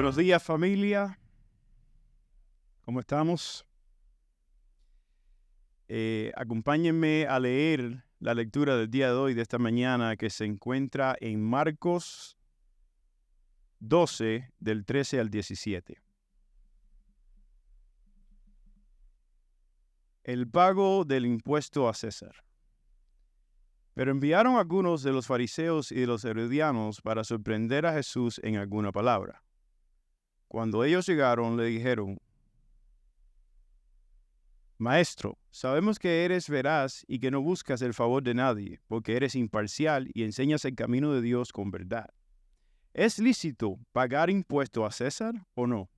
Buenos días, familia. ¿Cómo estamos? Acompáñenme a leer la lectura del día de hoy, de esta mañana, que se encuentra en Marcos 12, del 13 al 17. El pago del impuesto a César. Pero enviaron algunos de los fariseos y de los herodianos para sorprender a Jesús en alguna palabra. Cuando ellos llegaron, le dijeron: Maestro, sabemos que eres veraz y que no buscas el favor de nadie, porque eres imparcial y enseñas el camino de Dios con verdad. ¿Es lícito pagar impuesto a César o no?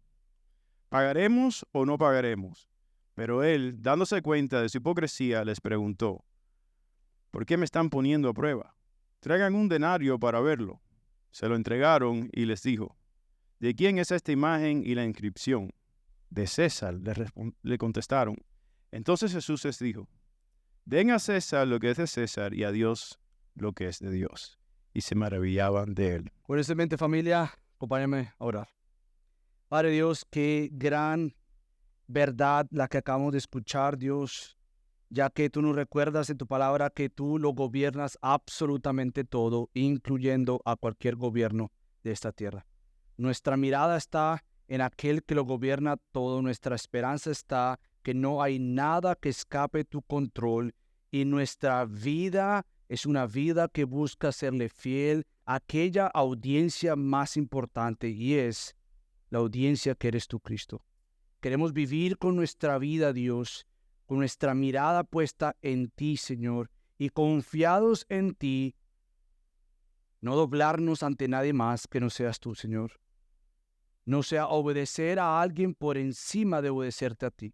¿Pagaremos o no pagaremos? Pero él, dándose cuenta de su hipocresía, les preguntó: ¿Por qué me están poniendo a prueba? Traigan un denario para verlo. Se lo entregaron y les dijo: ¿De quién es esta imagen y la inscripción? De César, le contestaron. Entonces Jesús les dijo: Den a César lo que es de César y a Dios lo que es de Dios. Y se maravillaban de él. Honestamente, familia, acompáñame a orar. Padre Dios, qué gran verdad la que acabamos de escuchar, Dios, ya que tú nos recuerdas en tu palabra que tú lo gobiernas absolutamente todo, incluyendo a cualquier gobierno de esta tierra. Nuestra mirada está en aquel que lo gobierna todo, nuestra esperanza está que no hay nada que escape tu control y nuestra vida es una vida que busca serle fiel a aquella audiencia más importante y es la audiencia que eres tú, Cristo. Queremos vivir con nuestra vida, Dios, con nuestra mirada puesta en ti, Señor, y confiados en ti, no doblarnos ante nadie más que no seas tú, Señor. No sea obedecer a alguien por encima de obedecerte a ti.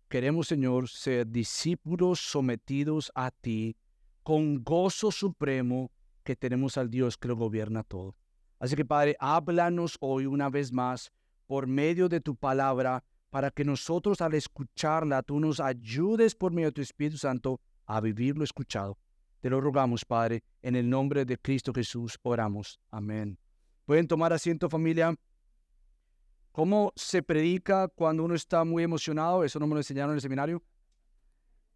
Queremos, Señor, ser discípulos sometidos a ti, con gozo supremo que tenemos al Dios que lo gobierna todo. Así que, Padre, háblanos hoy una vez más por medio de tu palabra, para que nosotros al escucharla, tú nos ayudes por medio de tu Espíritu Santo a vivir lo escuchado. Te lo rogamos, Padre, en el nombre de Cristo Jesús oramos. Amén. ¿Pueden tomar asiento, familia? ¿Cómo se predica cuando uno está muy emocionado? Eso no me lo enseñaron en el seminario.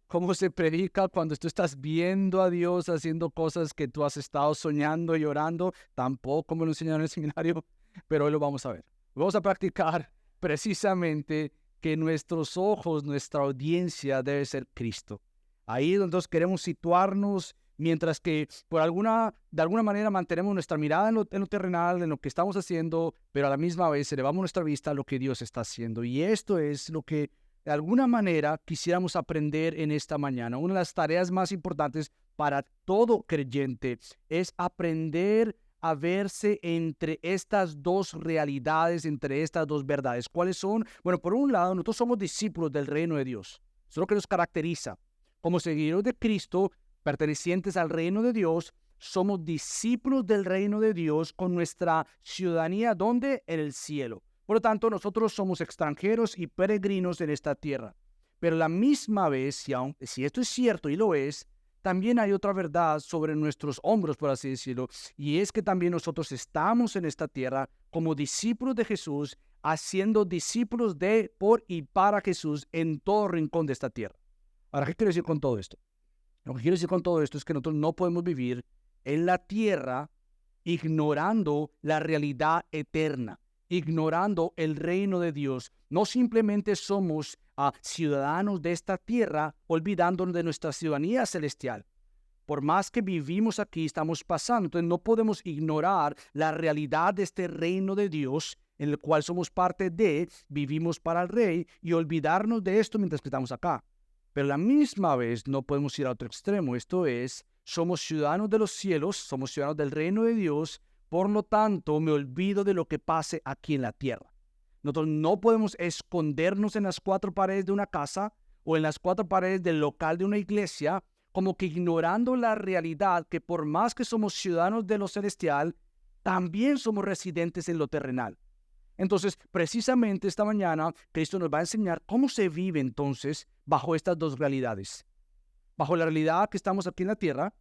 ¿Cómo se predica cuando tú estás viendo a Dios haciendo cosas que tú has estado soñando y orando? Tampoco me lo enseñaron en el seminario, pero hoy lo vamos a ver. Vamos a practicar precisamente que nuestros ojos, nuestra audiencia debe ser Cristo. Ahí es donde nosotros queremos situarnos, mientras que de alguna manera mantenemos nuestra mirada en lo terrenal, en lo que estamos haciendo, pero a la misma vez elevamos nuestra vista a lo que Dios está haciendo. Y esto es lo que de alguna manera quisiéramos aprender en esta mañana. Una de las tareas más importantes para todo creyente es aprender a verse entre estas dos realidades, entre estas dos verdades. ¿Cuáles son? Bueno, por un lado, nosotros somos discípulos del reino de Dios. Eso es lo que nos caracteriza. Como seguidores de Cristo, pertenecientes al reino de Dios, somos discípulos del reino de Dios con nuestra ciudadanía, ¿dónde? En el cielo. Por lo tanto, nosotros somos extranjeros y peregrinos en esta tierra. Pero a la misma vez, si esto es cierto y lo es, también hay otra verdad sobre nuestros hombros, por así decirlo, y es que también nosotros estamos en esta tierra como discípulos de Jesús, haciendo discípulos de, por y para Jesús en todo rincón de esta tierra. Ahora, ¿qué quiero decir con todo esto? Lo que quiero decir con todo esto es que nosotros no podemos vivir en la tierra ignorando la realidad eterna, ignorando el reino de Dios. No simplemente somos ciudadanos de esta tierra, olvidándonos de nuestra ciudadanía celestial. Por más que vivimos aquí, estamos pasando. Entonces no podemos ignorar la realidad de este reino de Dios, en el cual somos parte de, vivimos para el Rey, y olvidarnos de esto mientras que estamos acá. Pero a la misma vez no podemos ir a otro extremo. Esto es, somos ciudadanos de los cielos, somos ciudadanos del reino de Dios, por lo tanto me olvido de lo que pase aquí en la tierra. Nosotros no podemos escondernos en las cuatro paredes de una casa o en las cuatro paredes del local de una iglesia, como que ignorando la realidad que por más que somos ciudadanos de lo celestial, también somos residentes en lo terrenal. Entonces, precisamente esta mañana, Cristo nos va a enseñar cómo se vive entonces bajo estas dos realidades. Bajo la realidad que estamos aquí en la tierra,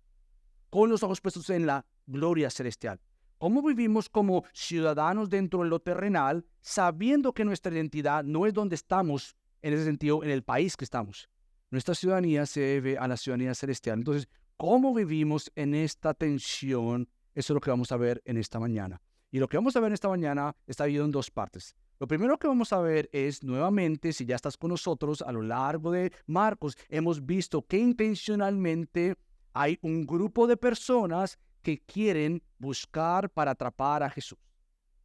con los ojos puestos en la gloria celestial. ¿Cómo vivimos como ciudadanos dentro de lo terrenal, sabiendo que nuestra identidad no es donde estamos, en ese sentido, en el país que estamos? Nuestra ciudadanía se debe a la ciudadanía celestial. Entonces, ¿cómo vivimos en esta tensión? Eso es lo que vamos a ver en esta mañana. Y lo que vamos a ver en esta mañana está dividido en dos partes. Lo primero que vamos a ver es, nuevamente, si ya estás con nosotros a lo largo de Marcos, hemos visto que intencionalmente hay un grupo de personas que quieren buscar para atrapar a Jesús.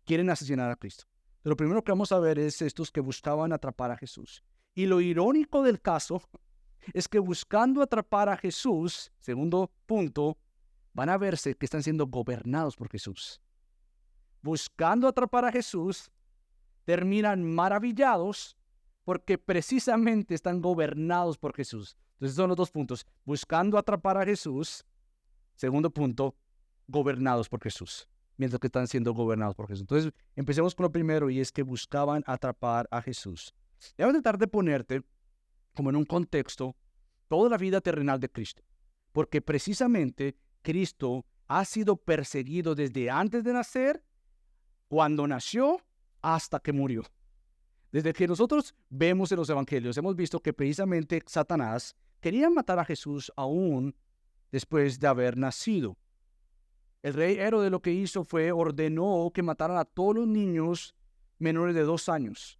Quieren asesinar a Cristo. Pero lo primero que vamos a ver es estos que buscaban atrapar a Jesús. Y lo irónico del caso es que buscando atrapar a Jesús, segundo punto, van a verse que están siendo gobernados por Jesús. Buscando atrapar a Jesús, terminan maravillados porque precisamente están gobernados por Jesús. Entonces son los dos puntos. Buscando atrapar a Jesús, segundo punto, gobernados por Jesús, mientras que están siendo gobernados por Jesús. Entonces empecemos con lo primero, y es que buscaban atrapar a Jesús. Voy a tratar de ponerte como en un contexto toda la vida terrenal de Cristo, porque precisamente Cristo ha sido perseguido desde antes de nacer, cuando nació, hasta que murió. Desde que nosotros vemos en los evangelios, hemos visto que precisamente Satanás quería matar a Jesús aún después de haber nacido. El rey Herodes lo que hizo fue ordenó que mataran a todos los niños menores de 2 años.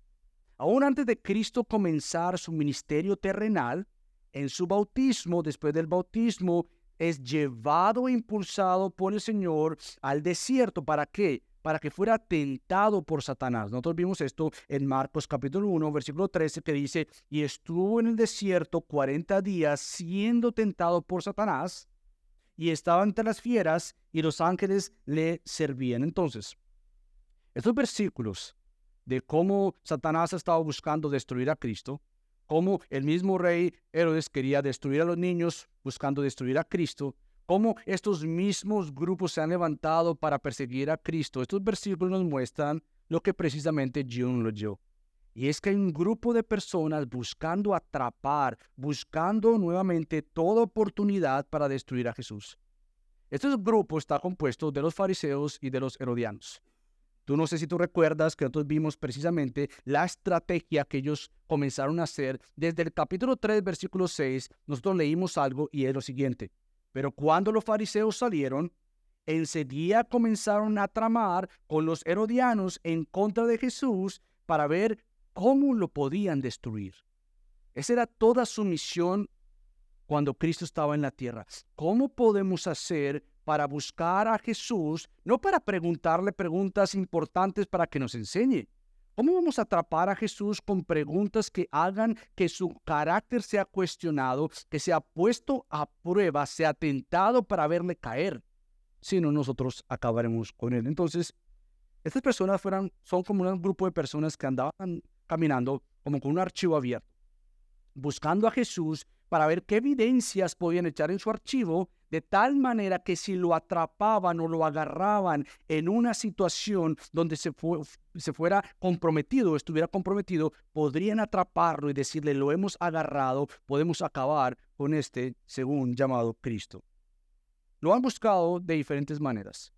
Aún antes de Cristo comenzar su ministerio terrenal, en su bautismo, después del bautismo, es llevado e impulsado por el Señor al desierto. ¿Para qué? Para que fuera tentado por Satanás. Nosotros vimos esto en Marcos capítulo 1, versículo 13, que dice, y estuvo en el desierto 40 días siendo tentado por Satanás, y estaba entre las fieras, y los ángeles le servían. Entonces, estos versículos de cómo Satanás ha estado buscando destruir a Cristo, cómo el mismo rey Herodes quería destruir a los niños buscando destruir a Cristo, cómo estos mismos grupos se han levantado para perseguir a Cristo. Estos versículos nos muestran lo que precisamente John leyó. Y es que hay un grupo de personas buscando atrapar, buscando nuevamente toda oportunidad para destruir a Jesús. Este grupo está compuesto de los fariseos y de los herodianos. Tú no sé si tú recuerdas que nosotros vimos precisamente la estrategia que ellos comenzaron a hacer. Desde el capítulo 3, versículo 6, nosotros leímos algo y es lo siguiente. Pero cuando los fariseos salieron, enseguida comenzaron a tramar con los herodianos en contra de Jesús para ver cómo lo podían destruir. Esa era toda su misión cuando Cristo estaba en la tierra. ¿Cómo podemos hacer para buscar a Jesús? No para preguntarle preguntas importantes para que nos enseñe. ¿Cómo vamos a atrapar a Jesús con preguntas que hagan que su carácter sea cuestionado, que sea puesto a prueba, sea tentado para verle caer? Si no, nosotros acabaremos con él. Entonces, estas personas son como un grupo de personas que andaban caminando como con un archivo abierto, buscando a Jesús para ver qué evidencias podían echar en su archivo, de tal manera que si lo atrapaban o lo agarraban en una situación donde se fuera comprometido, estuviera comprometido, podrían atraparlo y decirle, lo hemos agarrado, podemos acabar con este según llamado Cristo. Lo han buscado de diferentes maneras.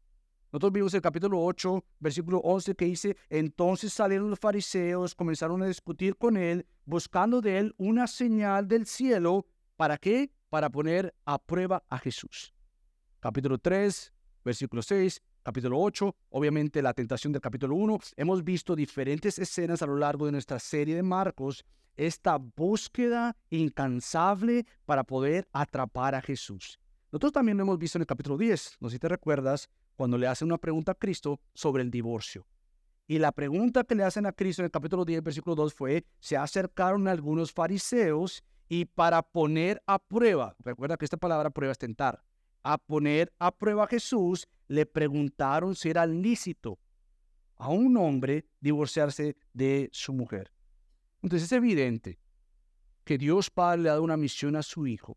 Nosotros vimos el capítulo 8, versículo 11, que dice, entonces salieron los fariseos, comenzaron a discutir con él, buscando de él una señal del cielo. ¿Para qué? Para poner a prueba a Jesús. Capítulo 3, versículo 6, capítulo 8, obviamente la tentación del capítulo 1. Hemos visto diferentes escenas a lo largo de nuestra serie de Marcos, esta búsqueda incansable para poder atrapar a Jesús. Nosotros también lo hemos visto en el capítulo 10, no sé si te recuerdas, cuando le hacen una pregunta a Cristo sobre el divorcio. Y la pregunta que le hacen a Cristo en el capítulo 10, versículo 2 fue, se acercaron algunos fariseos y para poner a prueba, recuerda que esta palabra prueba es tentar, a poner a prueba a Jesús, le preguntaron si era lícito a un hombre divorciarse de su mujer. Entonces es evidente que Dios Padre le ha dado una misión a su Hijo,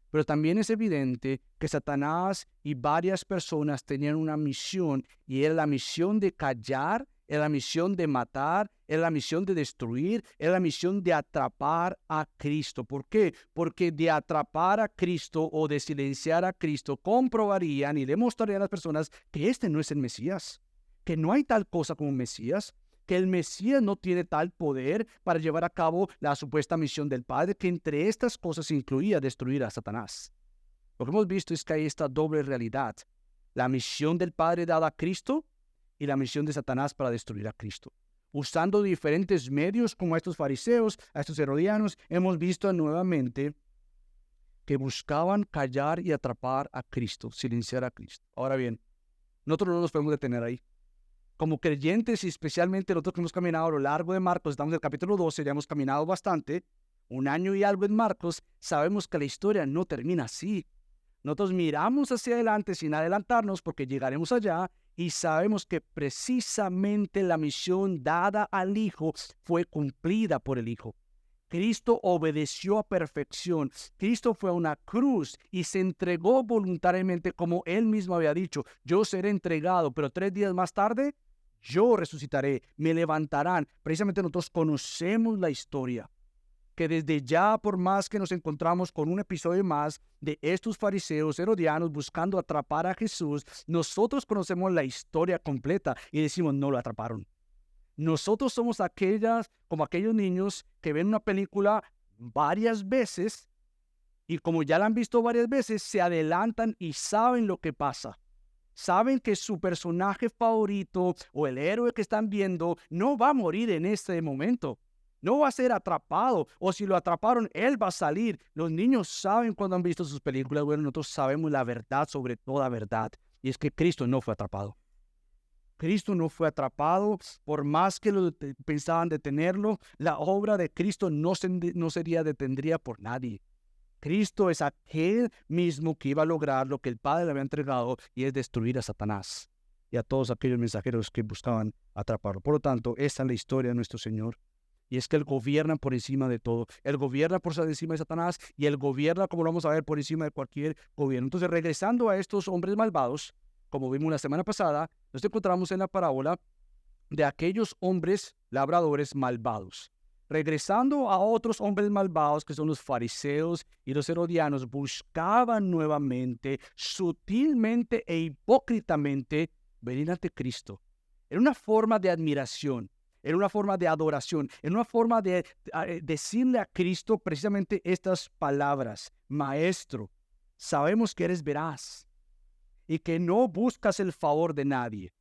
pero también es evidente que Satanás y varias personas tenían una misión, y era la misión de callar, era la misión de matar, era la misión de destruir, era la misión de atrapar a Cristo. ¿Por qué? Porque de atrapar a Cristo o de silenciar a Cristo, comprobarían y demostrarían a las personas que este no es el Mesías, que no hay tal cosa como un Mesías, que el Mesías no tiene tal poder para llevar a cabo la supuesta misión del Padre, que entre estas cosas incluía destruir a Satanás. Lo que hemos visto es que hay esta doble realidad: la misión del Padre dada a Cristo y la misión de Satanás para destruir a Cristo. Usando diferentes medios como a estos fariseos, a estos herodianos, hemos visto nuevamente que buscaban callar y atrapar a Cristo, silenciar a Cristo. Ahora bien, nosotros no nos podemos detener ahí. Como creyentes, y especialmente nosotros que hemos caminado a lo largo de Marcos, estamos en el capítulo 12, ya hemos caminado bastante, 1 año y algo en Marcos, sabemos que la historia no termina así. Nosotros miramos hacia adelante sin adelantarnos porque llegaremos allá y sabemos que precisamente la misión dada al Hijo fue cumplida por el Hijo. Cristo obedeció a perfección. Cristo fue a una cruz y se entregó voluntariamente, como Él mismo había dicho: yo seré entregado, pero 3 días más tarde yo resucitaré, me levantarán. Precisamente nosotros conocemos la historia, que desde ya, por más que nos encontramos con un episodio más de estos fariseos herodianos buscando atrapar a Jesús, nosotros conocemos la historia completa y decimos: no lo atraparon. Nosotros somos como aquellos niños que ven una película varias veces y como ya la han visto varias veces, se adelantan y saben lo que pasa. Saben que su personaje favorito o el héroe que están viendo no va a morir en este momento. No va a ser atrapado, o si lo atraparon, él va a salir. Los niños saben cuando han visto sus películas. Bueno, nosotros sabemos la verdad sobre toda verdad, y es que Cristo no fue atrapado. Cristo no fue atrapado, por más que pensaban detenerlo. La obra de Cristo no sería detendida por nadie. Cristo es aquel mismo que iba a lograr lo que el Padre le había entregado, y es destruir a Satanás y a todos aquellos mensajeros que buscaban atraparlo. Por lo tanto, esta es la historia de nuestro Señor. Y es que Él gobierna por encima de todo. Él gobierna por encima de Satanás, y Él gobierna, como lo vamos a ver, por encima de cualquier gobierno. Entonces, regresando a estos hombres malvados, como vimos la semana pasada, nos encontramos en la parábola de aquellos hombres labradores malvados. Regresando a otros hombres malvados, que son los fariseos y los herodianos, buscaban nuevamente, sutilmente e hipócritamente, venir ante Cristo. Era una forma de admiración, era una forma de adoración, era una forma de decirle a Cristo precisamente estas palabras: Maestro, sabemos que eres veraz y que no buscas el favor de nadie,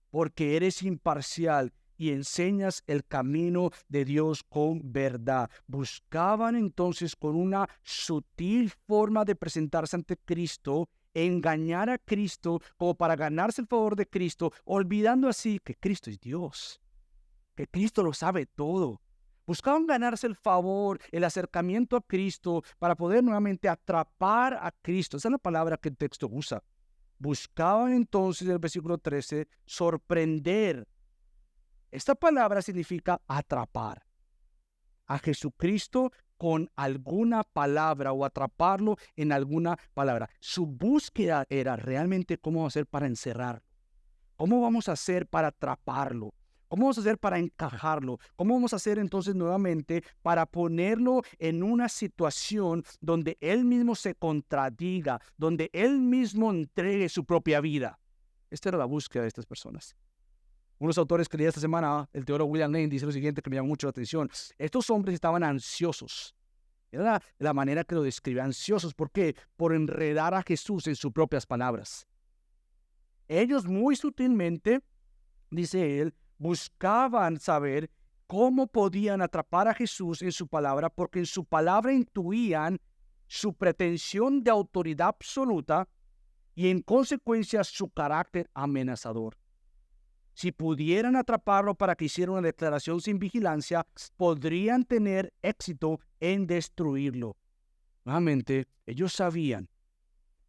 porque eres imparcial y enseñas el camino de Dios con verdad. Buscaban entonces, con una sutil forma de presentarse ante Cristo, engañar a Cristo como para ganarse el favor de Cristo, olvidando así que Cristo es Dios, que Cristo lo sabe todo. Buscaban ganarse el favor, el acercamiento a Cristo, para poder nuevamente atrapar a Cristo. Esa es la palabra que el texto usa. Buscaban entonces, en el versículo 13, sorprender. Esta palabra significa atrapar a Jesucristo con alguna palabra, o atraparlo en alguna palabra. Su búsqueda era realmente cómo hacer para encerrarlo, cómo vamos a hacer para atraparlo, cómo vamos a hacer para encajarlo, cómo vamos a hacer entonces nuevamente para ponerlo en una situación donde él mismo se contradiga, donde él mismo entregue su propia vida. Esta era la búsqueda de estas personas. Unos autores que leí esta semana, el teólogo William Lane, dice lo siguiente que me llama mucho la atención: estos hombres estaban ansiosos. Era la manera que lo describe: ansiosos. ¿Por qué? Por enredar a Jesús en sus propias palabras. Ellos muy sutilmente, dice él, buscaban saber cómo podían atrapar a Jesús en su palabra, porque en su palabra intuían su pretensión de autoridad absoluta y en consecuencia su carácter amenazador. Si pudieran atraparlo para que hiciera una declaración sin vigilancia, podrían tener éxito en destruirlo. Nuevamente, ellos sabían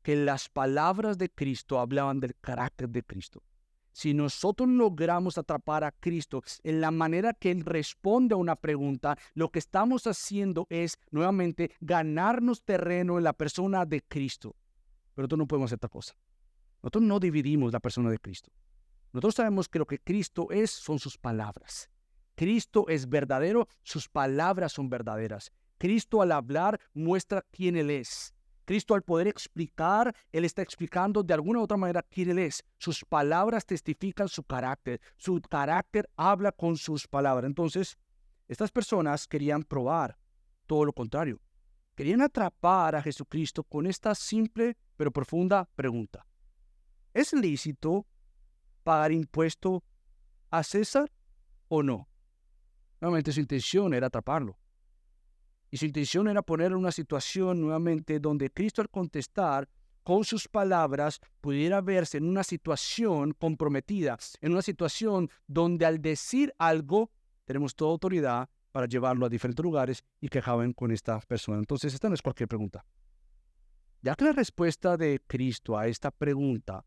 que las palabras de Cristo hablaban del carácter de Cristo. Si nosotros logramos atrapar a Cristo en la manera que Él responde a una pregunta, lo que estamos haciendo es nuevamente ganarnos terreno en la persona de Cristo. Pero nosotros no podemos hacer otra cosa. Nosotros no dividimos la persona de Cristo. Nosotros sabemos que lo que Cristo es son sus palabras, Cristo es verdadero, sus palabras son verdaderas. Cristo al hablar muestra quién Él es. Cristo al poder explicar, Él está explicando de alguna u otra manera quién Él es. Sus palabras testifican su carácter. Su carácter habla con sus palabras. Entonces, estas personas querían probar todo lo contrario. Querían atrapar a Jesucristo con esta simple pero profunda pregunta. ¿Es lícito pagar impuesto a César o no? Nuevamente su intención era atraparlo. Y su intención era ponerlo en una situación nuevamente donde Cristo al contestar con sus palabras pudiera verse en una situación comprometida, en una situación donde al decir algo tenemos toda autoridad para llevarlo a diferentes lugares y quejaban con esta persona. Entonces esta no es cualquier pregunta. Ya que la respuesta de Cristo a esta pregunta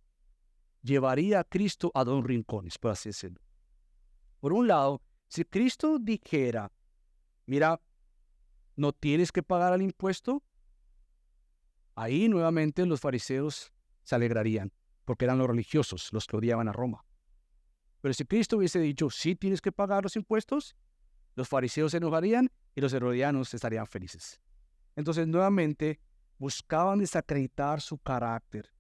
llevaría a Cristo a dos rincones, por así decirlo. Por un lado, si Cristo dijera, mira, no tienes que pagar el impuesto, ahí nuevamente los fariseos se alegrarían, porque eran los religiosos los que odiaban a Roma. Pero si Cristo hubiese dicho, sí tienes que pagar los impuestos, los fariseos se enojarían y los herodianos estarían felices. Entonces nuevamente buscaban desacreditar su carácter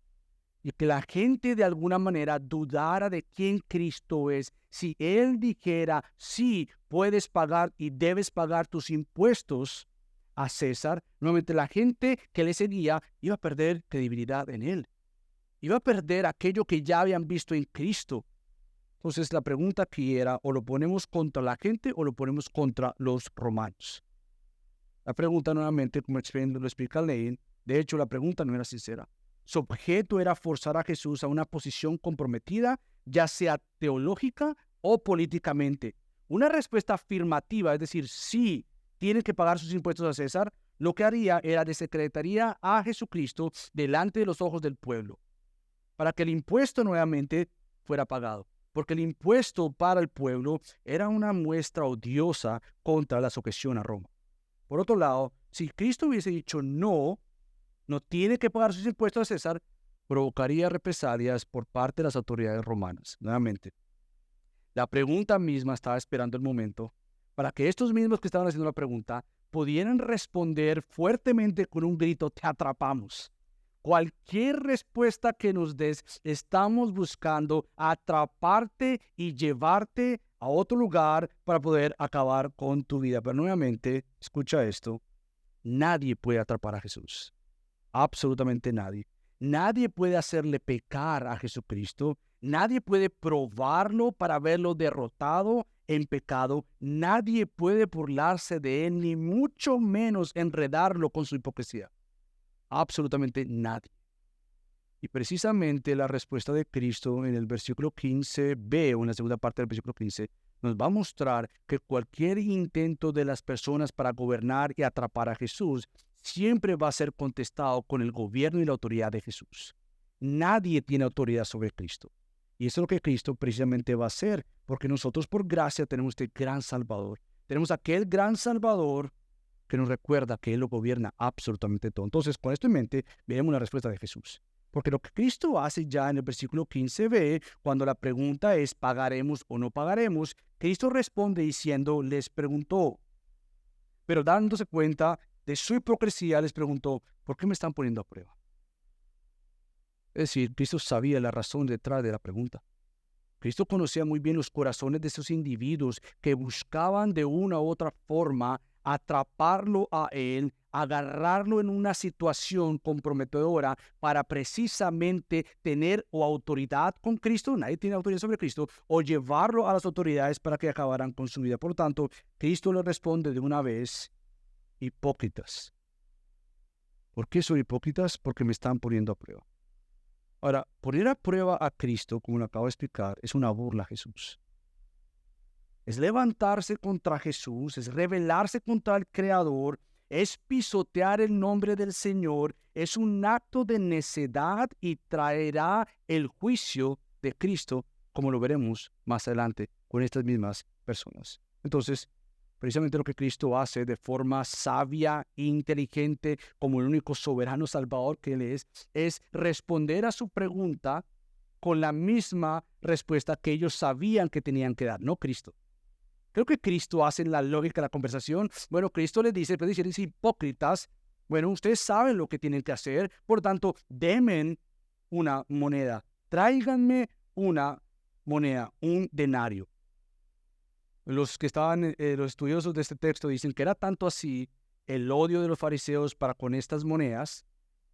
y que la gente de alguna manera dudara de quién Cristo es. Si Él dijera, sí, puedes pagar y debes pagar tus impuestos a César, nuevamente la gente que le seguía iba a perder credibilidad en Él. Iba a perder aquello que ya habían visto en Cristo. Entonces la pregunta aquí era, o lo ponemos contra la gente o lo ponemos contra los romanos. La pregunta nuevamente, como lo explica Lane, de hecho la pregunta no era sincera. Su objeto era forzar a Jesús a una posición comprometida, ya sea teológica o políticamente. Una respuesta afirmativa, es decir, sí, tiene que pagar sus impuestos a César, lo que haría era desacreditaría a Jesucristo delante de los ojos del pueblo, para que el impuesto nuevamente fuera pagado. Porque el impuesto para el pueblo era una muestra odiosa contra la sujeción a Roma. Por otro lado, si Cristo hubiese dicho no tiene que pagar sus impuestos a César, provocaría represalias por parte de las autoridades romanas. Nuevamente, la pregunta misma estaba esperando el momento para que estos mismos que estaban haciendo la pregunta pudieran responder fuertemente con un grito, te atrapamos. Cualquier respuesta que nos des, estamos buscando atraparte y llevarte a otro lugar para poder acabar con tu vida. Pero nuevamente, escucha esto, nadie puede atrapar a Jesús. Absolutamente nadie. Nadie puede hacerle pecar a Jesucristo. Nadie puede probarlo para verlo derrotado en pecado. Nadie puede burlarse de él, ni mucho menos enredarlo con su hipocresía. Absolutamente nadie. Y precisamente la respuesta de Cristo en el versículo 15b, o en la segunda parte del versículo 15, nos va a mostrar que cualquier intento de las personas para gobernar y atrapar a Jesús siempre va a ser contestado con el gobierno y la autoridad de Jesús. Nadie tiene autoridad sobre Cristo. Y eso es lo que Cristo precisamente va a hacer, porque nosotros por gracia tenemos este gran Salvador. Tenemos aquel gran Salvador que nos recuerda que Él lo gobierna absolutamente todo. Entonces, con esto en mente, veremos la respuesta de Jesús. Porque lo que Cristo hace ya en el versículo 15b, cuando la pregunta es, ¿pagaremos o no pagaremos? Cristo responde diciendo, les preguntó, pero dándose cuenta de su hipocresía, les preguntó, ¿por qué me están poniendo a prueba? Es decir, Cristo sabía la razón detrás de la pregunta. Cristo conocía muy bien los corazones de esos individuos que buscaban de una u otra forma atraparlo a Él, agarrarlo en una situación comprometedora para precisamente tener o autoridad con Cristo, nadie tiene autoridad sobre Cristo, o llevarlo a las autoridades para que acabaran con su vida. Por lo tanto, Cristo le responde de una vez, hipócritas. ¿Por qué soy hipócritas? Porque me están poniendo a prueba. Ahora, poner a prueba a Cristo, como lo acabo de explicar, es una burla a Jesús. Es levantarse contra Jesús, es rebelarse contra el Creador, es pisotear el nombre del Señor, es un acto de necedad y traerá el juicio de Cristo, como lo veremos más adelante con estas mismas personas. Entonces, precisamente lo que Cristo hace de forma sabia e inteligente, como el único soberano salvador que Él es responder a su pregunta con la misma respuesta que ellos sabían que tenían que dar, no Cristo. Creo que Cristo hace la lógica de la conversación. Bueno, Cristo les dice, pero dicen, hipócritas, bueno, ustedes saben lo que tienen que hacer, por tanto, denme una moneda, tráiganme una moneda, un denario. Los que estaban, los estudiosos de este texto dicen que era tanto así el odio de los fariseos para con estas monedas,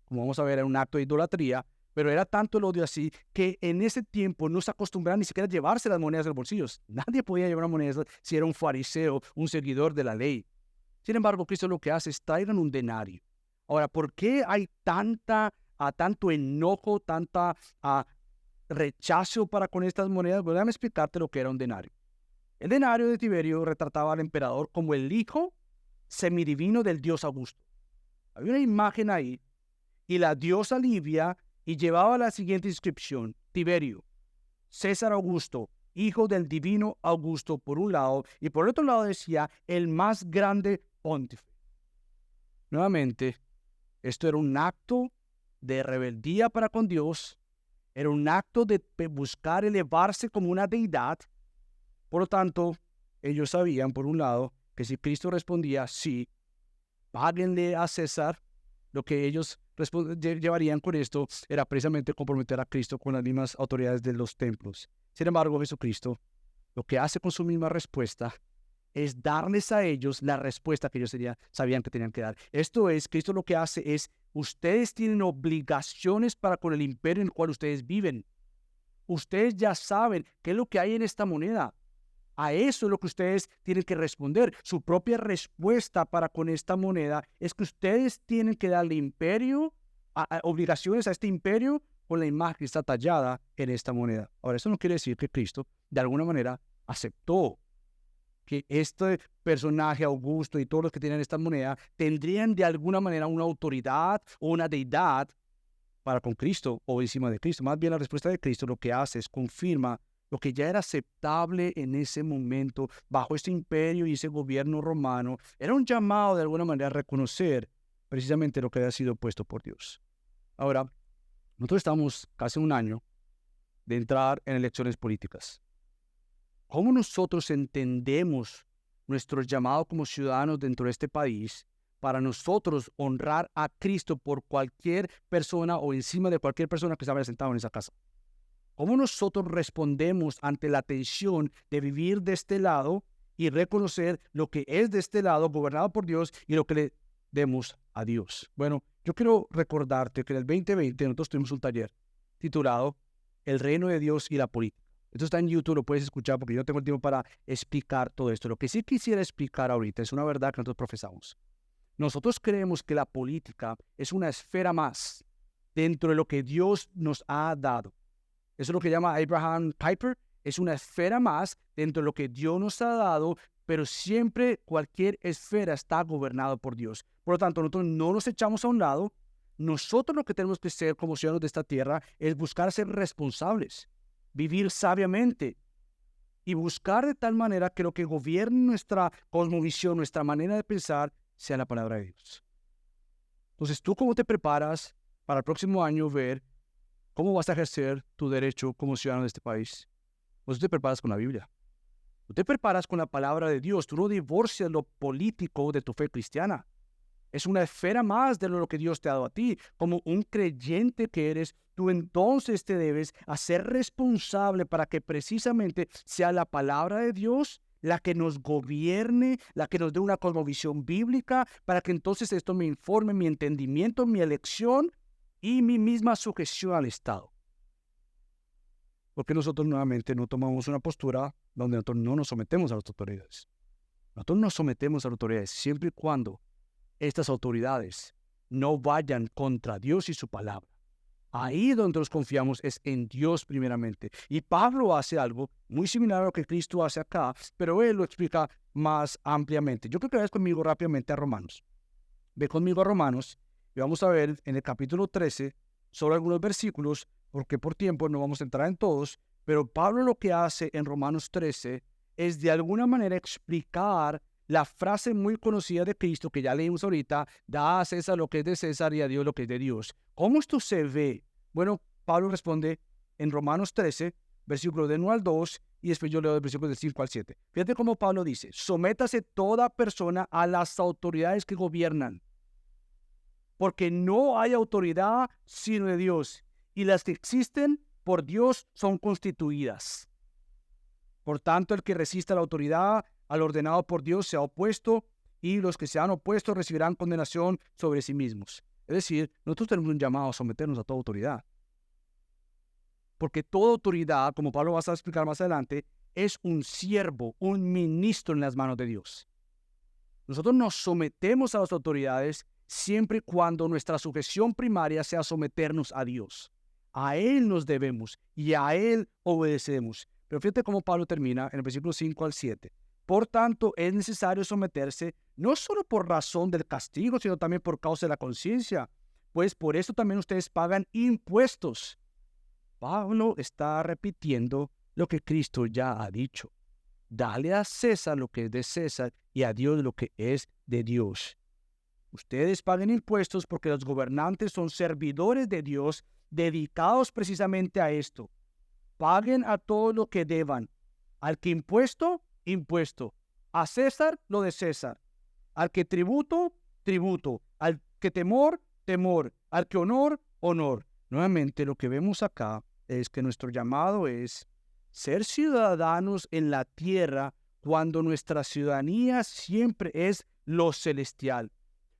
como vamos a ver, era un acto de idolatría, pero era tanto el odio así que en ese tiempo no se acostumbraban ni siquiera a llevarse las monedas de los bolsillos. Nadie podía llevar monedas si era un fariseo, un seguidor de la ley. Sin embargo, Cristo lo que hace es traigan un denario. Ahora, ¿por qué hay tanto enojo, rechazo para con estas monedas? Bueno, déjame explicarte lo que era un denario. El denario de Tiberio retrataba al emperador como el hijo semidivino del dios Augusto. Había una imagen ahí y la diosa Livia y llevaba la siguiente inscripción: Tiberio, César Augusto, hijo del divino Augusto por un lado, y por el otro lado decía el más grande pontífice. Nuevamente, esto era un acto de rebeldía para con Dios, era un acto de buscar elevarse como una deidad. Por lo tanto, ellos sabían, por un lado, que si Cristo respondía sí, páguenle a César, lo que ellos llevarían con esto era precisamente comprometer a Cristo con las mismas autoridades de los templos. Sin embargo, Jesucristo lo que hace con su misma respuesta es darles a ellos la respuesta que ellos sabían que tenían que dar. Esto es, Cristo lo que hace es, ustedes tienen obligaciones para con el imperio en el cual ustedes viven. Ustedes ya saben qué es lo que hay en esta moneda. A eso es lo que ustedes tienen que responder. Su propia respuesta para con esta moneda es que ustedes tienen que darle imperio, obligaciones a este imperio con la imagen que está tallada en esta moneda. Ahora, eso no quiere decir que Cristo, de alguna manera, aceptó que este personaje Augusto y todos los que tienen esta moneda tendrían de alguna manera una autoridad o una deidad para con Cristo o encima de Cristo. Más bien la respuesta de Cristo lo que hace es confirma lo que ya era aceptable en ese momento bajo este imperio y ese gobierno romano. Era un llamado de alguna manera a reconocer precisamente lo que había sido puesto por Dios. Ahora, nosotros estamos casi un año de entrar en elecciones políticas. ¿Cómo nosotros entendemos nuestro llamado como ciudadanos dentro de este país para nosotros honrar a Cristo por cualquier persona o encima de cualquier persona que se haya sentado en esa casa? ¿Cómo nosotros respondemos ante la tensión de vivir de este lado y reconocer lo que es de este lado, gobernado por Dios, y lo que le demos a Dios? Bueno, yo quiero recordarte que en el 2020 nosotros tuvimos un taller titulado El reino de Dios y la política. Esto está en YouTube, lo puedes escuchar porque yo no tengo el tiempo para explicar todo esto. Lo que sí quisiera explicar ahorita es una verdad que nosotros profesamos. Nosotros creemos que la política es una esfera más dentro de lo que Dios nos ha dado. Eso es lo que llama Abraham Kuyper. Es una esfera más dentro de lo que Dios nos ha dado, pero siempre cualquier esfera está gobernada por Dios. Por lo tanto, nosotros no nos echamos a un lado. Nosotros lo que tenemos que ser como ciudadanos de esta tierra es buscar ser responsables, vivir sabiamente y buscar de tal manera que lo que gobierne nuestra cosmovisión, nuestra manera de pensar, sea la palabra de Dios. Entonces, ¿tú cómo te preparas para el próximo año ver cómo vas a ejercer tu derecho como ciudadano de este país? Pues tú te preparas con la Biblia. Tú te preparas con la palabra de Dios. Tú no divorcias lo político de tu fe cristiana. Es una esfera más de lo que Dios te ha dado a ti. Como un creyente que eres, tú entonces te debes hacer responsable para que precisamente sea la palabra de Dios la que nos gobierne, la que nos dé una cosmovisión bíblica, para que entonces esto me informe mi entendimiento, mi elección y mi misma sujeción al Estado. Porque nosotros nuevamente no tomamos una postura donde nosotros no nos sometemos a las autoridades. Nosotros nos sometemos a las autoridades siempre y cuando estas autoridades no vayan contra Dios y su palabra. Ahí donde nos confiamos es en Dios primeramente. Y Pablo hace algo muy similar a lo que Cristo hace acá, pero él lo explica más ampliamente. Yo creo que vayas conmigo rápidamente a Romanos. Ve conmigo a Romanos y vamos a ver en el capítulo 13 solo algunos versículos, porque por tiempo no vamos a entrar en todos, pero Pablo lo que hace en Romanos 13 es de alguna manera explicar la frase muy conocida de Cristo que ya leímos ahorita: da a César lo que es de César y a Dios lo que es de Dios. ¿Cómo esto se ve? Bueno, Pablo responde en Romanos 13 versículo del 1 al 2, y después yo leo el versículo del 5 al 7. Fíjate cómo Pablo dice: sométase toda persona a las autoridades que gobiernan, porque no hay autoridad sino de Dios, y las que existen por Dios son constituidas. Por tanto, el que resista a la autoridad, al ordenado por Dios, se ha opuesto, y los que se han opuesto recibirán condenación sobre sí mismos. Es decir, nosotros tenemos un llamado a someternos a toda autoridad. Porque toda autoridad, como Pablo va a explicar más adelante, es un siervo, un ministro en las manos de Dios. Nosotros nos sometemos a las autoridades siempre y cuando nuestra sujeción primaria sea someternos a Dios. A Él nos debemos y a Él obedecemos. Pero fíjate cómo Pablo termina en el versículo 5 al 7. Por tanto, es necesario someterse no solo por razón del castigo, sino también por causa de la conciencia, pues por eso también ustedes pagan impuestos. Pablo está repitiendo lo que Cristo ya ha dicho. Dale a César lo que es de César y a Dios lo que es de Dios. Ustedes pagan impuestos porque los gobernantes son servidores de Dios dedicados precisamente a esto. Paguen a todo lo que deban. Al que impuesto, impuesto. A César, lo de César. Al que tributo, tributo. Al que temor, temor. Al que honor, honor. Nuevamente, lo que vemos acá es que nuestro llamado es ser ciudadanos en la tierra cuando nuestra ciudadanía siempre es lo celestial.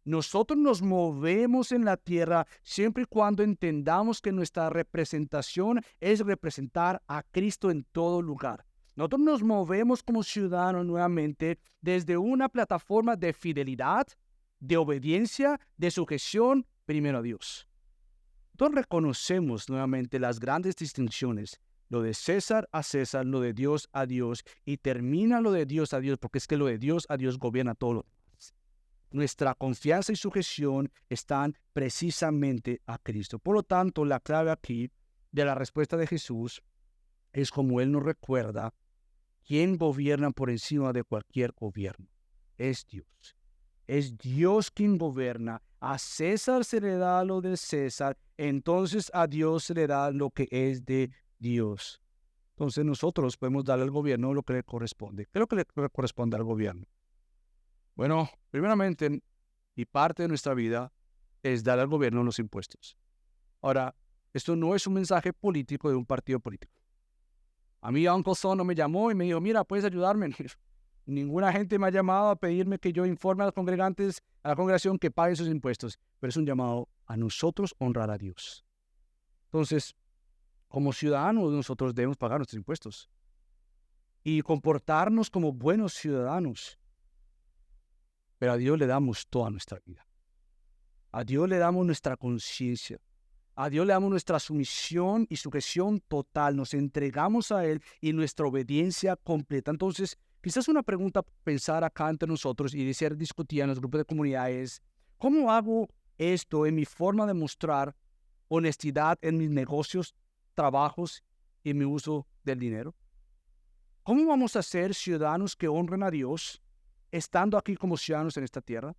Nosotros nos movemos en la tierra siempre y cuando entendamos que nuestra representación es representar a Cristo en todo lugar. Nosotros nos movemos como ciudadanos nuevamente desde una plataforma de fidelidad, de obediencia, de sujeción primero a Dios. Nosotros reconocemos nuevamente las grandes distinciones, lo de César a César, lo de Dios a Dios, y termina lo de Dios a Dios, porque es que lo de Dios a Dios gobierna todo lo demás. Nuestra confianza y sujeción están precisamente a Cristo. Por lo tanto, la clave aquí de la respuesta de Jesús es como Él nos recuerda, ¿quién gobierna por encima de cualquier gobierno? Es Dios. Es Dios quien gobierna. A César se le da lo de César, entonces a Dios se le da lo que es de Dios. Entonces nosotros podemos darle al gobierno lo que le corresponde. ¿Qué es lo que le corresponde al gobierno? Bueno, primeramente, y parte de nuestra vida es dar al gobierno los impuestos. Ahora, esto no es un mensaje político de un partido político. A mí Uncle Son no me llamó y me dijo: mira, ¿puedes ayudarme? Ninguna gente me ha llamado a pedirme que yo informe a los congregantes, a la congregación, que paguen sus impuestos. Pero es un llamado a nosotros honrar a Dios. Entonces, como ciudadanos, nosotros debemos pagar nuestros impuestos y comportarnos como buenos ciudadanos. Pero a Dios le damos toda nuestra vida. A Dios le damos nuestra conciencia. A Dios le damos nuestra sumisión y sujeción total. Nos entregamos a Él y nuestra obediencia completa. Entonces, quizás una pregunta a pensar acá entre nosotros y de ser discutida en los grupos de comunidad es: ¿cómo hago esto en mi forma de mostrar honestidad en mis negocios, trabajos y en mi uso del dinero? ¿Cómo vamos a ser ciudadanos que honren a Dios estando aquí como ciudadanos en esta tierra?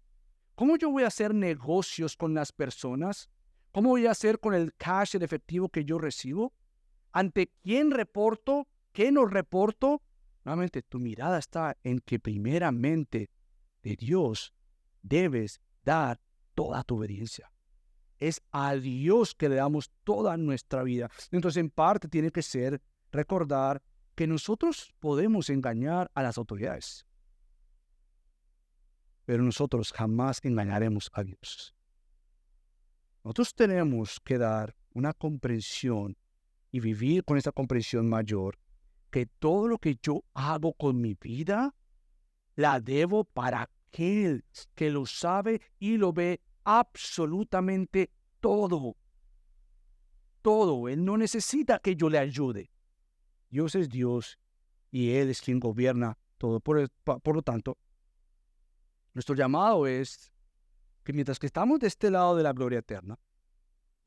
¿Cómo yo voy a hacer negocios con las personas? ¿Cómo voy a hacer con el cash, el efectivo que yo recibo? ¿Ante quién reporto? ¿Qué no reporto? Nuevamente, tu mirada está en que primeramente de Dios debes dar toda tu obediencia. Es a Dios que le damos toda nuestra vida. Entonces, en parte tiene que ser recordar que nosotros podemos engañar a las autoridades, pero nosotros jamás engañaremos a Dios. Nosotros tenemos que dar una comprensión y vivir con esa comprensión mayor, que todo lo que yo hago con mi vida, la debo para aquel que lo sabe y lo ve absolutamente todo. Todo. Él no necesita que yo le ayude. Dios es Dios y Él es quien gobierna todo. Por lo tanto, nuestro llamado es que mientras que estamos de este lado de la gloria eterna,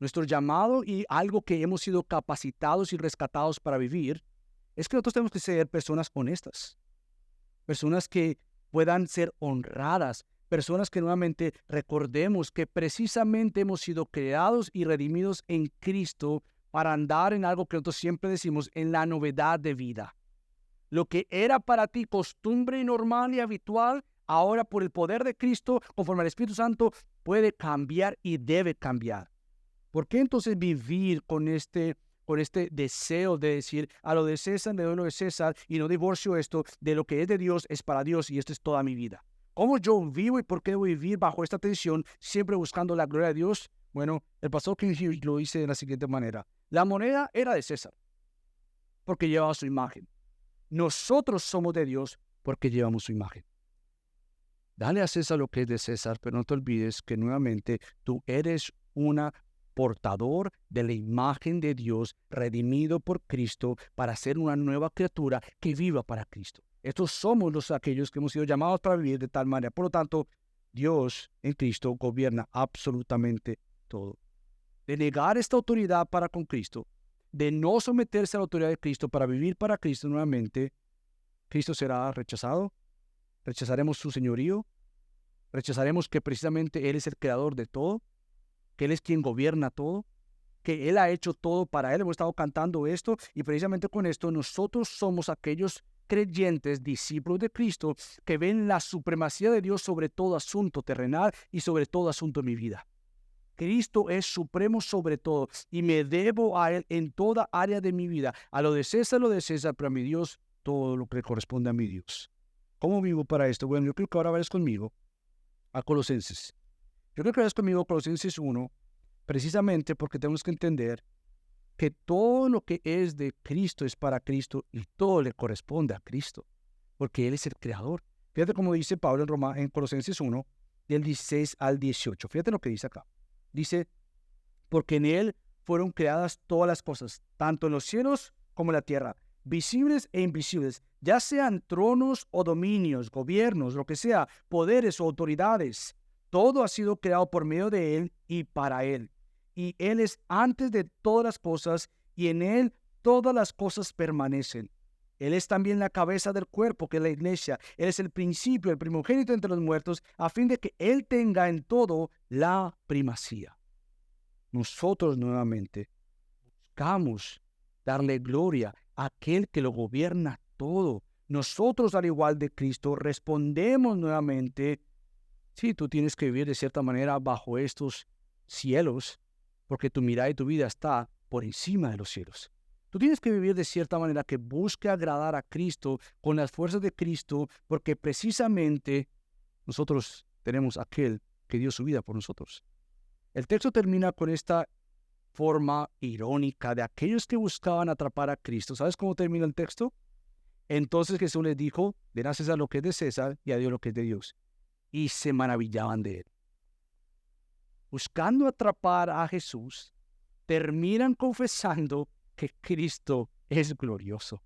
nuestro llamado y algo que hemos sido capacitados y rescatados para vivir, es que nosotros tenemos que ser personas honestas, personas que puedan ser honradas, personas que nuevamente recordemos que precisamente hemos sido creados y redimidos en Cristo para andar en algo que nosotros siempre decimos, en la novedad de vida. Lo que era para ti costumbre normal y habitual, ahora por el poder de Cristo, conforme al Espíritu Santo, puede cambiar y debe cambiar. ¿Por qué entonces vivir con este deseo de decir, a lo de César le doy lo de César y no divorcio esto, de lo que es de Dios es para Dios y esto es toda mi vida? ¿Cómo yo vivo y por qué debo vivir bajo esta tensión, siempre buscando la gloria de Dios? Bueno, el pastor King Hughes lo dice de la siguiente manera. La moneda era de César, porque llevaba su imagen. Nosotros somos de Dios porque llevamos su imagen. Dale a César lo que es de César, pero no te olvides que nuevamente tú eres una portador de la imagen de Dios, redimido por Cristo para ser una nueva criatura que viva para Cristo. Estos somos aquellos que hemos sido llamados para vivir de tal manera. Por lo tanto, Dios en Cristo gobierna absolutamente todo. De negar esta autoridad para con Cristo, de no someterse a la autoridad de Cristo para vivir para Cristo nuevamente, Cristo será rechazado, rechazaremos su señorío, rechazaremos que precisamente Él es el creador de todo, que Él es quien gobierna todo, que Él ha hecho todo para Él. Hemos estado cantando esto y precisamente con esto nosotros somos aquellos creyentes, discípulos de Cristo, que ven la supremacía de Dios sobre todo asunto terrenal y sobre todo asunto de mi vida. Cristo es supremo sobre todo y me debo a Él en toda área de mi vida. A lo de César, pero a mi Dios, todo lo que le corresponde a mi Dios. ¿Cómo vivo para esto? Bueno, yo creo que ahora vayas conmigo a Colosenses. Yo creo que vayas conmigo a Colosenses 1, precisamente porque tenemos que entender que todo lo que es de Cristo es para Cristo y todo le corresponde a Cristo, porque Él es el creador. Fíjate cómo dice Pablo en Colosenses 1, del 16 al 18. Fíjate lo que dice acá. Dice, porque en Él fueron creadas todas las cosas, tanto en los cielos como en la tierra, visibles e invisibles, ya sean tronos o dominios, gobiernos, lo que sea, poderes o autoridades. Todo ha sido creado por medio de Él y para Él. Y Él es antes de todas las cosas y en Él todas las cosas permanecen. Él es también la cabeza del cuerpo, que es la iglesia. Él es el principio, el primogénito entre los muertos, a fin de que Él tenga en todo la primacía. Nosotros nuevamente buscamos darle gloria a aquel que lo gobierna todo. Nosotros, al igual de Cristo, respondemos nuevamente, sí, tú tienes que vivir de cierta manera bajo estos cielos, porque tu mirada y tu vida está por encima de los cielos. Tú tienes que vivir de cierta manera que busque agradar a Cristo con las fuerzas de Cristo, porque precisamente nosotros tenemos aquel que dio su vida por nosotros. El texto termina con esta forma irónica de aquellos que buscaban atrapar a Cristo. ¿Sabes cómo termina el texto? Entonces Jesús les dijo, den a César lo que es de César y a Dios lo que es de Dios. Y se maravillaban de él. Buscando atrapar a Jesús, terminan confesando que Cristo es glorioso,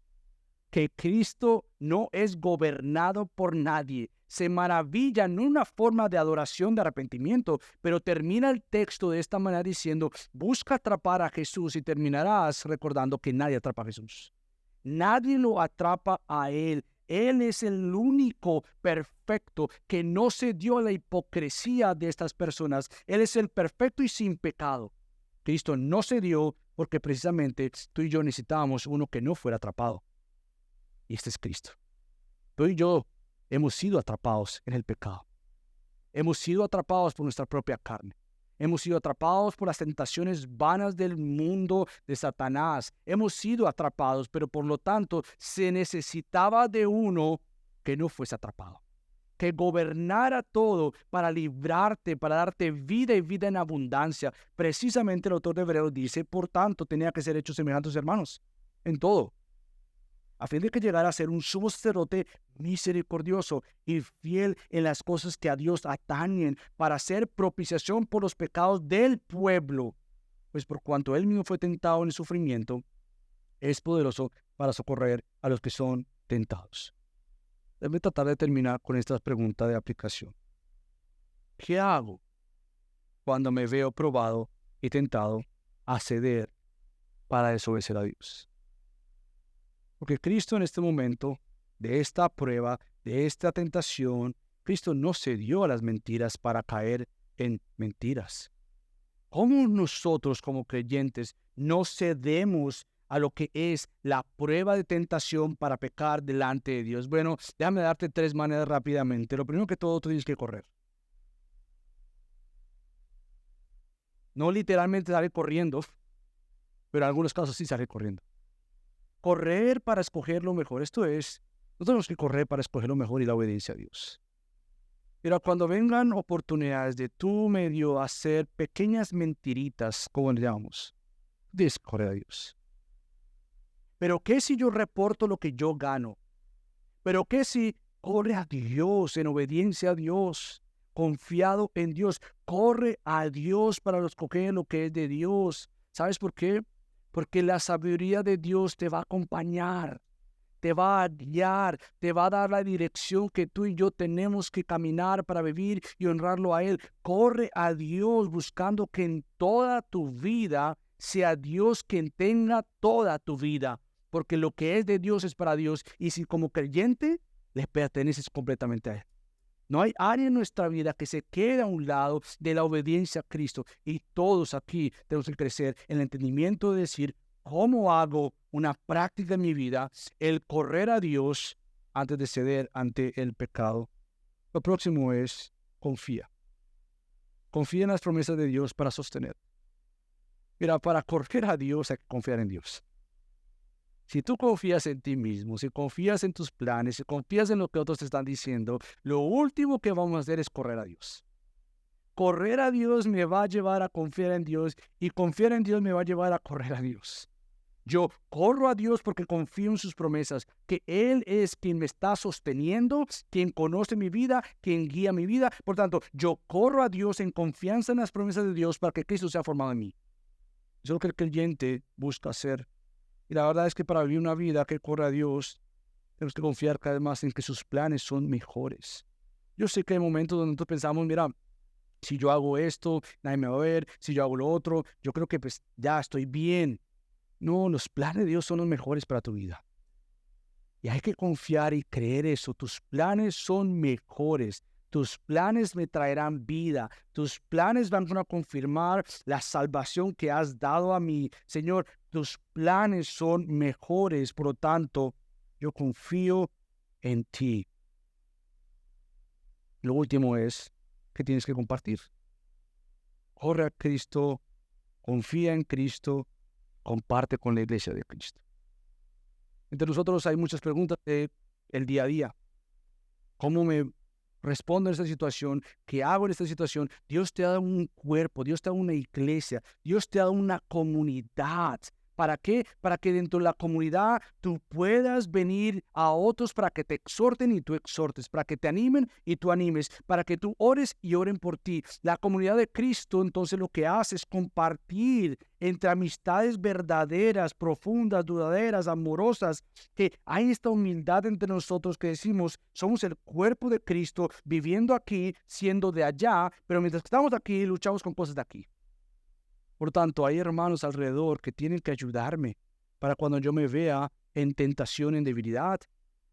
que Cristo no es gobernado por nadie. Se maravillan, no una forma de adoración, de arrepentimiento, pero termina el texto de esta manera diciendo, busca atrapar a Jesús y terminarás recordando que nadie atrapa a Jesús. Nadie lo atrapa a Él. Él es el único perfecto que no se dio a la hipocresía de estas personas. Él es el perfecto y sin pecado. Cristo no se dio porque precisamente tú y yo necesitábamos uno que no fuera atrapado. Y este es Cristo. Tú y yo hemos sido atrapados en el pecado. Hemos sido atrapados por nuestra propia carne. Hemos sido atrapados por las tentaciones vanas del mundo de Satanás. Hemos sido atrapados, pero por lo tanto se necesitaba de uno que no fuese atrapado, que gobernara todo para librarte, para darte vida y vida en abundancia. Precisamente el autor de Hebreos dice, por tanto, tenía que ser hecho semejante a sus hermanos en todo, a fin de que llegara a ser un sumo sacerdote misericordioso y fiel en las cosas que a Dios atañen, para hacer propiciación por los pecados del pueblo. Pues por cuanto él mismo fue tentado en el sufrimiento, es poderoso para socorrer a los que son tentados. Debe tratar de terminar con esta pregunta de aplicación. ¿Qué hago cuando me veo probado y tentado a ceder para desobedecer a Dios? Porque Cristo en este momento, de esta prueba, de esta tentación, Cristo no cedió a las mentiras para caer en mentiras. ¿Cómo nosotros como creyentes no cedemos a lo que es la prueba de tentación para pecar delante de Dios? Bueno, déjame darte 3 maneras rápidamente. Lo primero que todo, tú tienes que correr. No literalmente salir corriendo, pero en algunos casos sí salir corriendo. Correr para escoger lo mejor. Esto es, no tenemos que correr para escoger lo mejor y la obediencia a Dios. Pero cuando vengan oportunidades de tú medio hacer pequeñas mentiritas, como le llamamos, tienes que correr a Dios. Pero ¿qué si yo reporto lo que yo gano? Pero ¿qué si corre a Dios en obediencia a Dios, confiado en Dios? Corre a Dios para escoger lo que es de Dios. ¿Sabes por qué? Porque la sabiduría de Dios te va a acompañar, te va a guiar, te va a dar la dirección que tú y yo tenemos que caminar para vivir y honrarlo a Él. Corre a Dios buscando que en toda tu vida sea Dios quien tenga toda tu vida, porque lo que es de Dios es para Dios, y si como creyente le perteneces completamente a Él. No hay área en nuestra vida que se quede a un lado de la obediencia a Cristo, y todos aquí tenemos que crecer en el entendimiento de decir, ¿cómo hago una práctica en mi vida el correr a Dios antes de ceder ante el pecado? Lo próximo es confía. Confía en las promesas de Dios para sostener. Mira, para correr a Dios hay que confiar en Dios. Si tú confías en ti mismo, si confías en tus planes, si confías en lo que otros te están diciendo, lo último que vamos a hacer es correr a Dios. Correr a Dios me va a llevar a confiar en Dios, y confiar en Dios me va a llevar a correr a Dios. Yo corro a Dios porque confío en sus promesas, que Él es quien me está sosteniendo, quien conoce mi vida, quien guía mi vida. Por tanto, yo corro a Dios en confianza en las promesas de Dios para que Cristo sea formado en mí. Eso es lo que el creyente busca hacer. Y la verdad es que para vivir una vida que corre a Dios, tenemos que confiar cada vez más en que sus planes son mejores. Yo sé que hay momentos donde nosotros pensamos, mira, si yo hago esto, nadie me va a ver. Si yo hago lo otro, yo creo que pues ya estoy bien. No, los planes de Dios son los mejores para tu vida. Y hay que confiar y creer eso. Tus planes son mejores. Tus planes me traerán vida. Tus planes van a confirmar la salvación que has dado a mí. Señor, tus planes son mejores. Por lo tanto, yo confío en ti. Lo último es que tienes que compartir. Corre a Cristo, confía en Cristo, comparte con la iglesia de Cristo. Entre nosotros hay muchas preguntas del día a día. ¿Cómo me respondo en esta situación? ¿Qué hago en esta situación? Dios te ha dado un cuerpo, Dios te ha dado una iglesia, Dios te ha dado una comunidad. ¿Para qué? Para que dentro de la comunidad tú puedas venir a otros para que te exhorten y tú exhortes, para que te animen y tú animes, para que tú ores y oren por ti. La comunidad de Cristo entonces lo que hace es compartir entre amistades verdaderas, profundas, duraderas, amorosas, que hay esta humildad entre nosotros que decimos, somos el cuerpo de Cristo viviendo aquí, siendo de allá, pero mientras que estamos aquí luchamos con cosas de aquí. Por tanto, hay hermanos alrededor que tienen que ayudarme para cuando yo me vea en tentación, en debilidad.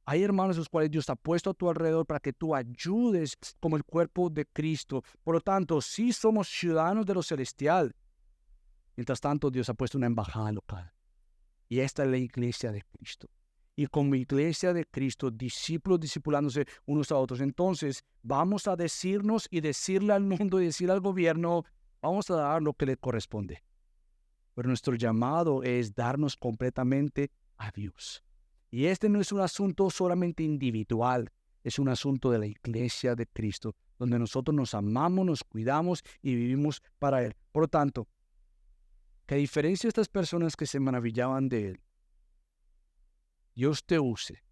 Hay hermanos los cuales Dios ha puesto a tu alrededor para que tú ayudes como el cuerpo de Cristo. Por lo tanto, sí somos ciudadanos de lo celestial. Mientras tanto, Dios ha puesto una embajada local. Y esta es la iglesia de Cristo. Y como iglesia de Cristo, discípulos discipulándose unos a otros. Entonces, vamos a decirnos y decirle al mundo y decirle al gobierno, vamos a dar lo que le corresponde. Pero nuestro llamado es darnos completamente a Dios. Y este no es un asunto solamente individual, es un asunto de la iglesia de Cristo, donde nosotros nos amamos, nos cuidamos y vivimos para Él. Por lo tanto, que a diferencia de estas personas que se maravillaban de Él, Dios te use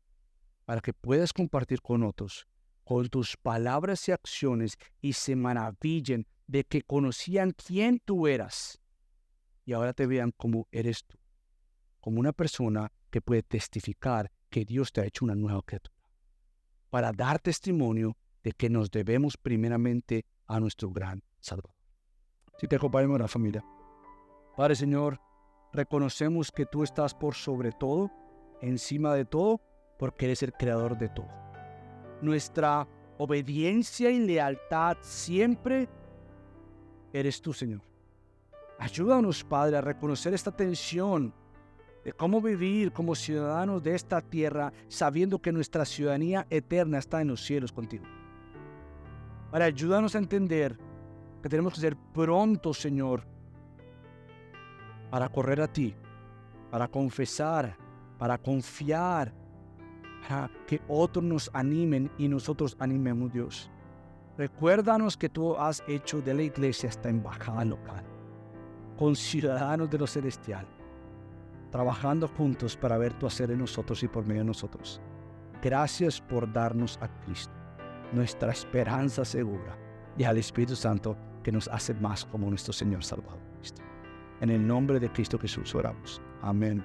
para que puedas compartir con otros, con tus palabras y acciones, y se maravillen de que conocían quién tú eras y ahora te vean como eres tú, como una persona que puede testificar que Dios te ha hecho una nueva criatura, para dar testimonio de que nos debemos primeramente a nuestro gran Salvador. Si te acompañamos, la familia. Padre Señor, reconocemos que tú estás por sobre todo, encima de todo, porque eres el creador de todo. Nuestra obediencia y lealtad siempre eres tú, Señor. Ayúdanos, Padre, a reconocer esta tensión de cómo vivir como ciudadanos de esta tierra, sabiendo que nuestra ciudadanía eterna está en los cielos contigo. Padre, ayúdanos a entender que tenemos que ser prontos, Señor, para correr a ti, para confesar, para confiar, para que otros nos animen y nosotros animemos, Dios. Recuérdanos que tú has hecho de la iglesia esta embajada local, con ciudadanos de lo celestial, trabajando juntos para ver tu hacer en nosotros y por medio de nosotros. Gracias por darnos a Cristo, nuestra esperanza segura, y al Espíritu Santo que nos hace más como nuestro Señor Salvador Cristo. En el nombre de Cristo Jesús oramos. Amén.